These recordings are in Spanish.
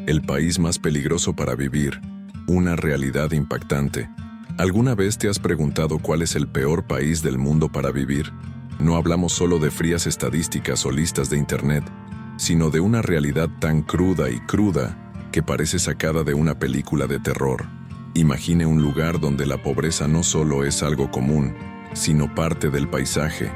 El país más peligroso para vivir, una realidad impactante. ¿Alguna vez te has preguntado cuál es el peor país del mundo para vivir? No hablamos solo de frías estadísticas o listas de internet, sino de una realidad tan cruda y cruda que parece sacada de una película de terror. Imagine un lugar donde la pobreza no solo es algo común, sino parte del paisaje,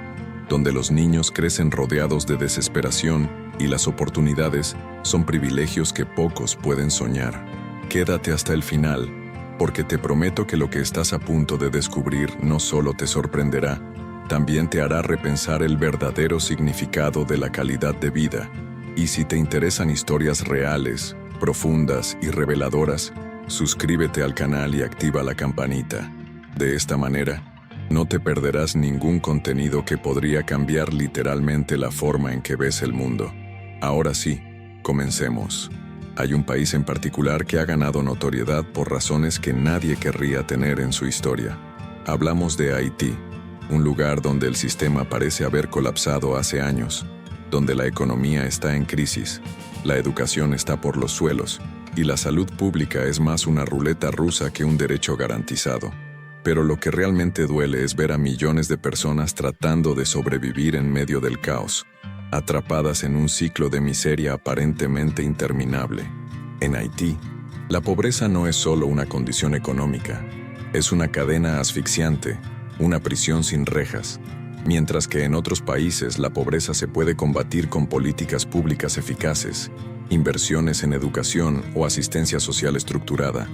donde los niños crecen rodeados de desesperación y las oportunidades son privilegios que pocos pueden soñar. Quédate hasta el final, porque te prometo que lo que estás a punto de descubrir no solo te sorprenderá, también te hará repensar el verdadero significado de la calidad de vida. Y si te interesan historias reales, profundas y reveladoras, suscríbete al canal y activa la campanita. De esta manera, no te perderás ningún contenido que podría cambiar literalmente la forma en que ves el mundo. Ahora sí, comencemos. Hay un país en particular que ha ganado notoriedad por razones que nadie querría tener en su historia. Hablamos de Haití, un lugar donde el sistema parece haber colapsado hace años, donde la economía está en crisis, la educación está por los suelos, y la salud pública es más una ruleta rusa que un derecho garantizado. Pero lo que realmente duele es ver a millones de personas tratando de sobrevivir en medio del caos, atrapadas en un ciclo de miseria aparentemente interminable. En Haití, la pobreza no es solo una condición económica, es una cadena asfixiante, una prisión sin rejas. Mientras que en otros países la pobreza se puede combatir con políticas públicas eficaces, inversiones en educación o asistencia social estructurada,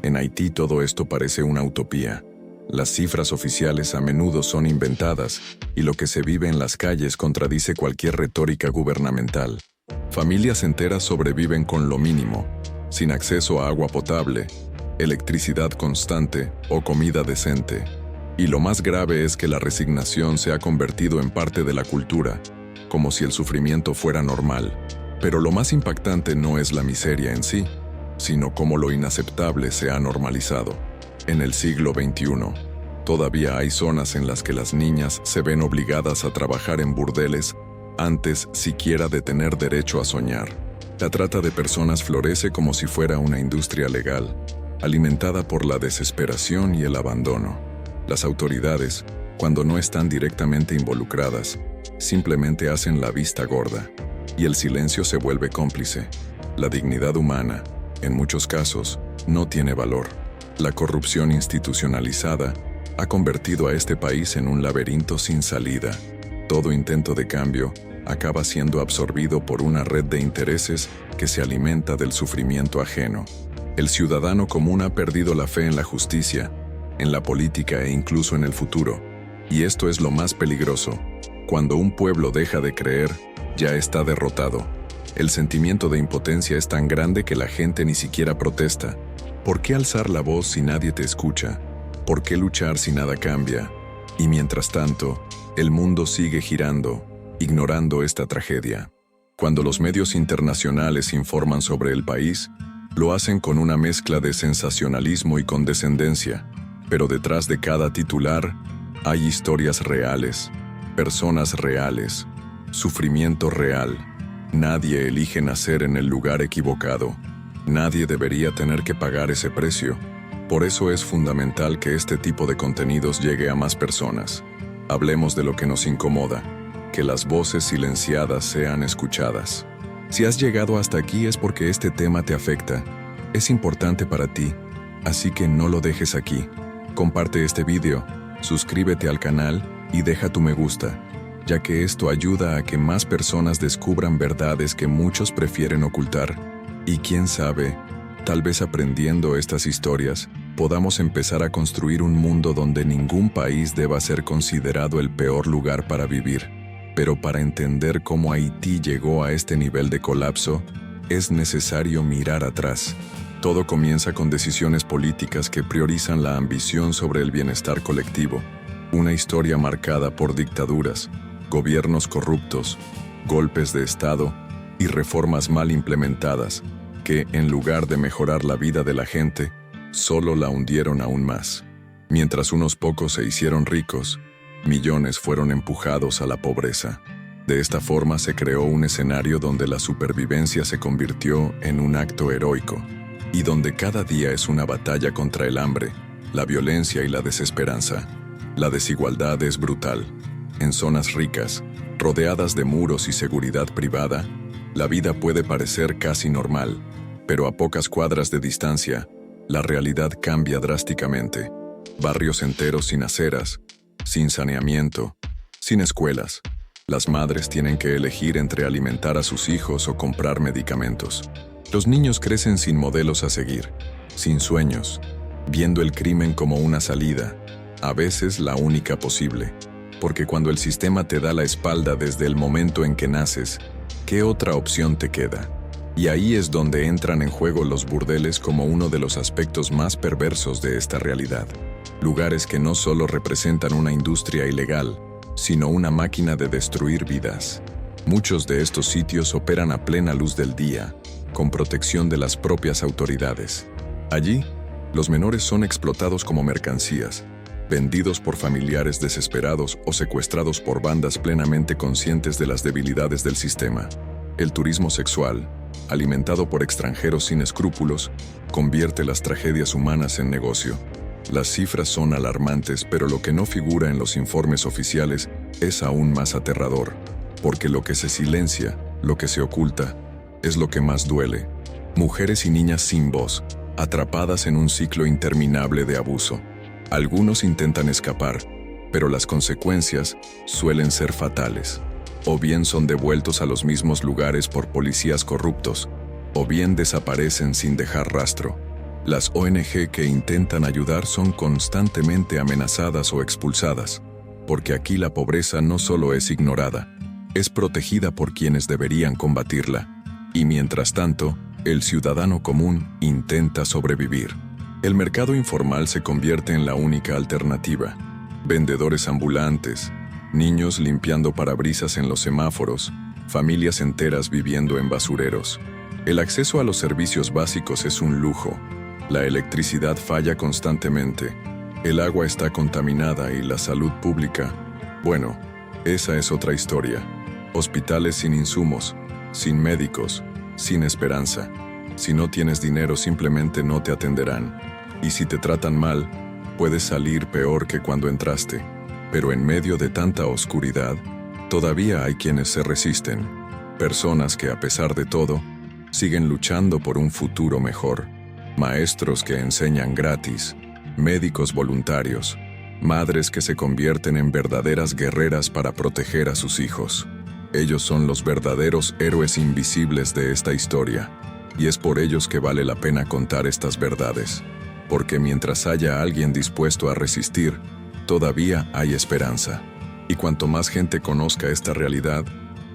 en Haití todo esto parece una utopía. Las cifras oficiales a menudo son inventadas, y lo que se vive en las calles contradice cualquier retórica gubernamental. Familias enteras sobreviven con lo mínimo, sin acceso a agua potable, electricidad constante o comida decente. Y lo más grave es que la resignación se ha convertido en parte de la cultura, como si el sufrimiento fuera normal. Pero lo más impactante no es la miseria en sí, sino cómo lo inaceptable se ha normalizado. En el siglo XXI, todavía hay zonas en las que las niñas se ven obligadas a trabajar en burdeles antes siquiera de tener derecho a soñar. La trata de personas florece como si fuera una industria legal, alimentada por la desesperación y el abandono. Las autoridades, cuando no están directamente involucradas, simplemente hacen la vista gorda, y el silencio se vuelve cómplice. La dignidad humana, en muchos casos, no tiene valor. La corrupción institucionalizada ha convertido a este país en un laberinto sin salida. Todo intento de cambio acaba siendo absorbido por una red de intereses que se alimenta del sufrimiento ajeno. El ciudadano común ha perdido la fe en la justicia, en la política e incluso en el futuro. Y esto es lo más peligroso. Cuando un pueblo deja de creer, ya está derrotado. El sentimiento de impotencia es tan grande que la gente ni siquiera protesta. ¿Por qué alzar la voz si nadie te escucha? ¿Por qué luchar si nada cambia? Y mientras tanto, el mundo sigue girando, ignorando esta tragedia. Cuando los medios internacionales informan sobre el país, lo hacen con una mezcla de sensacionalismo y condescendencia. Pero detrás de cada titular hay historias reales, personas reales, sufrimiento real. Nadie elige nacer en el lugar equivocado. Nadie debería tener que pagar ese precio. Por eso es fundamental que este tipo de contenidos llegue a más personas. Hablemos de lo que nos incomoda, que las voces silenciadas sean escuchadas. Si has llegado hasta aquí es porque este tema te afecta, es importante para ti, así que no lo dejes aquí. Comparte este video, suscríbete al canal y deja tu me gusta, ya que esto ayuda a que más personas descubran verdades que muchos prefieren ocultar. Y quién sabe, tal vez aprendiendo estas historias, podamos empezar a construir un mundo donde ningún país deba ser considerado el peor lugar para vivir. Pero para entender cómo Haití llegó a este nivel de colapso, es necesario mirar atrás. Todo comienza con decisiones políticas que priorizan la ambición sobre el bienestar colectivo. Una historia marcada por dictaduras, gobiernos corruptos, golpes de Estado y reformas mal implementadas, que, en lugar de mejorar la vida de la gente, solo la hundieron aún más. Mientras unos pocos se hicieron ricos, millones fueron empujados a la pobreza. De esta forma se creó un escenario donde la supervivencia se convirtió en un acto heroico, y donde cada día es una batalla contra el hambre, la violencia y la desesperanza. La desigualdad es brutal. En zonas ricas, rodeadas de muros y seguridad privada, la vida puede parecer casi normal, pero a pocas cuadras de distancia, la realidad cambia drásticamente. Barrios enteros sin aceras, sin saneamiento, sin escuelas. Las madres tienen que elegir entre alimentar a sus hijos o comprar medicamentos. Los niños crecen sin modelos a seguir, sin sueños, viendo el crimen como una salida, a veces la única posible. Porque cuando el sistema te da la espalda desde el momento en que naces, ¿qué otra opción te queda? Y ahí es donde entran en juego los burdeles como uno de los aspectos más perversos de esta realidad. Lugares que no solo representan una industria ilegal, sino una máquina de destruir vidas. Muchos de estos sitios operan a plena luz del día, con protección de las propias autoridades. Allí, los menores son explotados como mercancías, vendidos por familiares desesperados o secuestrados por bandas plenamente conscientes de las debilidades del sistema. El turismo sexual, alimentado por extranjeros sin escrúpulos, convierte las tragedias humanas en negocio. Las cifras son alarmantes, pero lo que no figura en los informes oficiales es aún más aterrador, porque lo que se silencia, lo que se oculta, es lo que más duele. Mujeres y niñas sin voz, atrapadas en un ciclo interminable de abuso. Algunos intentan escapar, pero las consecuencias suelen ser fatales. O bien son devueltos a los mismos lugares por policías corruptos, o bien desaparecen sin dejar rastro. Las ONG que intentan ayudar son constantemente amenazadas o expulsadas, porque aquí la pobreza no solo es ignorada, es protegida por quienes deberían combatirla. Y mientras tanto, el ciudadano común intenta sobrevivir. El mercado informal se convierte en la única alternativa. Vendedores ambulantes, niños limpiando parabrisas en los semáforos, familias enteras viviendo en basureros. El acceso a los servicios básicos es un lujo. La electricidad falla constantemente. El agua está contaminada y la salud pública, bueno, esa es otra historia. Hospitales sin insumos, sin médicos, sin esperanza. Si no tienes dinero simplemente no te atenderán. Y si te tratan mal, puedes salir peor que cuando entraste. Pero en medio de tanta oscuridad, todavía hay quienes se resisten. Personas que a pesar de todo, siguen luchando por un futuro mejor. Maestros que enseñan gratis, médicos voluntarios, madres que se convierten en verdaderas guerreras para proteger a sus hijos. Ellos son los verdaderos héroes invisibles de esta historia, y es por ellos que vale la pena contar estas verdades, porque mientras haya alguien dispuesto a resistir, todavía hay esperanza. Y cuanto más gente conozca esta realidad,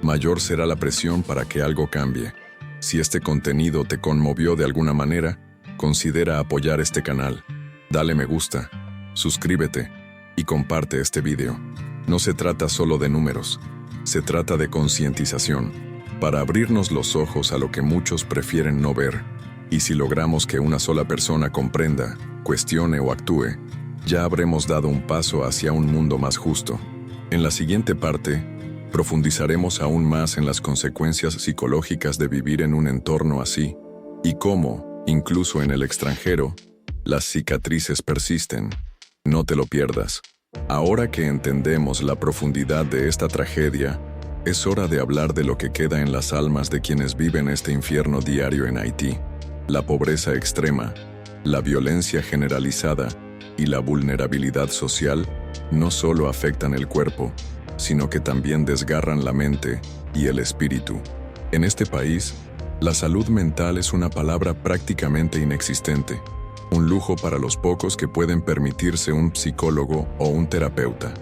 mayor será la presión para que algo cambie. Si este contenido te conmovió de alguna manera, considera apoyar este canal. Dale me gusta, suscríbete y comparte este video. No se trata solo de números, se trata de concientización, para abrirnos los ojos a lo que muchos prefieren no ver. Y si logramos que una sola persona comprenda, cuestione o actúe, ya habremos dado un paso hacia un mundo más justo. En la siguiente parte, profundizaremos aún más en las consecuencias psicológicas de vivir en un entorno así, y cómo, incluso en el extranjero, las cicatrices persisten. No te lo pierdas. Ahora que entendemos la profundidad de esta tragedia, es hora de hablar de lo que queda en las almas de quienes viven este infierno diario en Haití. La pobreza extrema, la violencia generalizada y la vulnerabilidad social no solo afectan el cuerpo, sino que también desgarran la mente y el espíritu. En este país, la salud mental es una palabra prácticamente inexistente, un lujo para los pocos que pueden permitirse un psicólogo o un terapeuta.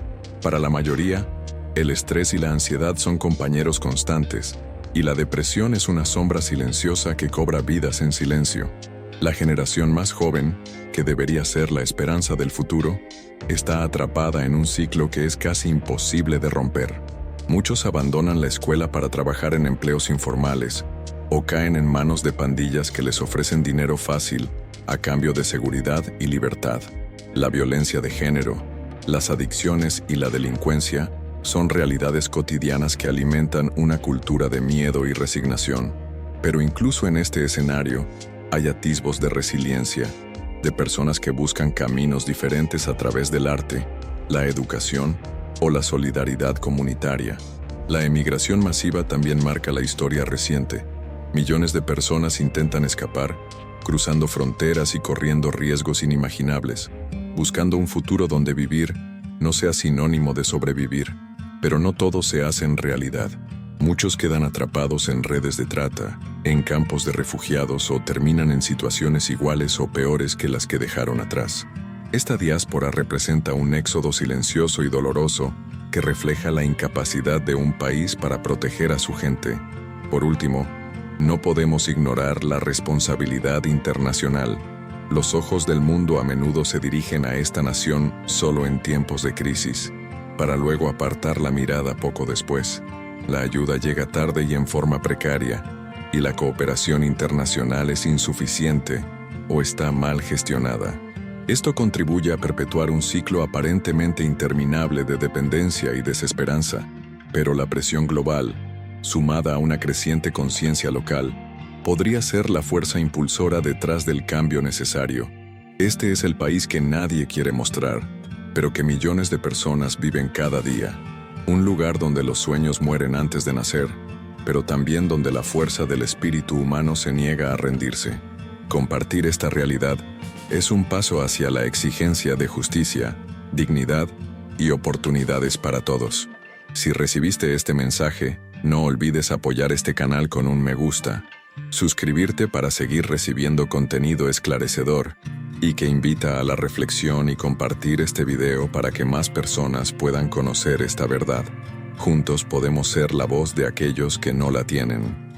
Para la mayoría, el estrés y la ansiedad son compañeros constantes, y la depresión es una sombra silenciosa que cobra vidas en silencio. La generación más joven, que debería ser la esperanza del futuro, está atrapada en un ciclo que es casi imposible de romper. Muchos abandonan la escuela para trabajar en empleos informales, o caen en manos de pandillas que les ofrecen dinero fácil a cambio de seguridad y libertad. La violencia de género, las adicciones y la delincuencia Son realidades cotidianas que alimentan una cultura de miedo y resignación. Pero incluso en este escenario, hay atisbos de resiliencia, de personas que buscan caminos diferentes a través del arte, la educación o la solidaridad comunitaria. La emigración masiva también marca la historia reciente. Millones de personas intentan escapar, cruzando fronteras y corriendo riesgos inimaginables, buscando un futuro donde vivir no sea sinónimo de sobrevivir. Pero no todo se hace en realidad. Muchos quedan atrapados en redes de trata, en campos de refugiados o terminan en situaciones iguales o peores que las que dejaron atrás. Esta diáspora representa un éxodo silencioso y doloroso que refleja la incapacidad de un país para proteger a su gente. Por último, no podemos ignorar la responsabilidad internacional. Los ojos del mundo a menudo se dirigen a esta nación solo en tiempos de crisis, para luego apartar la mirada poco después. La ayuda llega tarde y en forma precaria, y la cooperación internacional es insuficiente o está mal gestionada. Esto contribuye a perpetuar un ciclo aparentemente interminable de dependencia y desesperanza, pero la presión global, sumada a una creciente conciencia local, podría ser la fuerza impulsora detrás del cambio necesario. Este es el país que nadie quiere mostrar, pero que millones de personas viven cada día. Un lugar donde los sueños mueren antes de nacer, pero también donde la fuerza del espíritu humano se niega a rendirse. Compartir esta realidad es un paso hacia la exigencia de justicia, dignidad y oportunidades para todos. Si recibiste este mensaje, no olvides apoyar este canal con un me gusta, suscribirte para seguir recibiendo contenido esclarecedor y que invita a la reflexión y compartir este video para que más personas puedan conocer esta verdad. Juntos podemos ser la voz de aquellos que no la tienen.